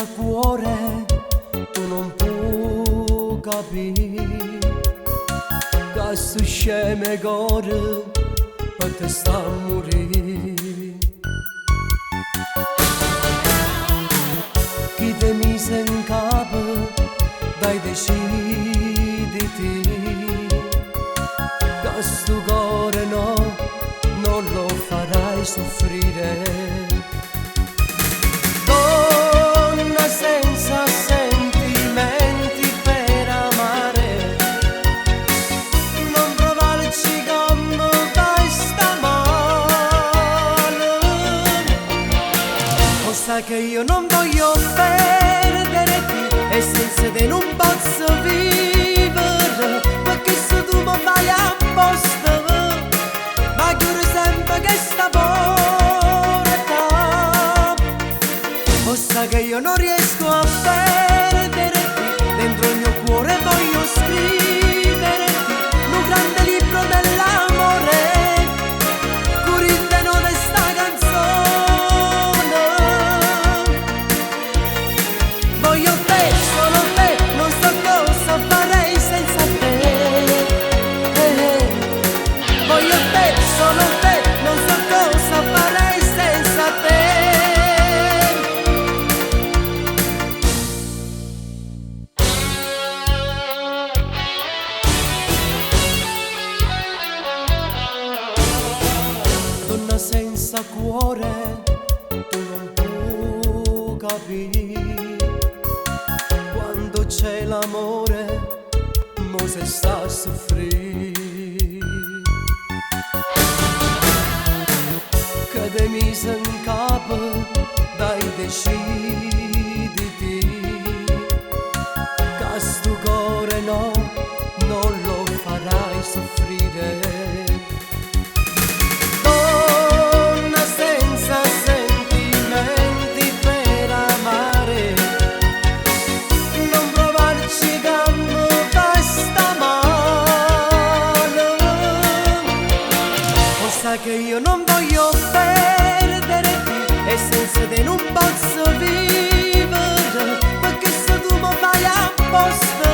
senza cuore tu non puoi capire che su sceme gore per te sta a morire. Chi te mise in capo dai deciditi che sto cuore no, non lo farai soffrire. Donna senza sentimenti per amare, non provarci come vai sta male. Lo sai che io non voglio perderti e senza te non posso vivere, perché se tu mi vai apposta ma chiudo sempre che sta porta. Lo sai che io non riesco a perderti, dentro il mio cuore voglio scriverti un grande libro dell'amore, curite non è sta canzone. Voglio te, solo te, non so cosa farei senza te. Voglio te, solo te, non so cosa farei senza te. Donna senza cuore tu non puoi capire quando c'è l'amore mo se sta a soffrire. Che te mise in capo dai deciditi che sto cuore no, non lo farai soffrire. Donna senza sentimenti per amare, non provarci come vai sta male. Lo sai che io non voglio perderti e senza te non posso vivere, perché se tu mi vai apposta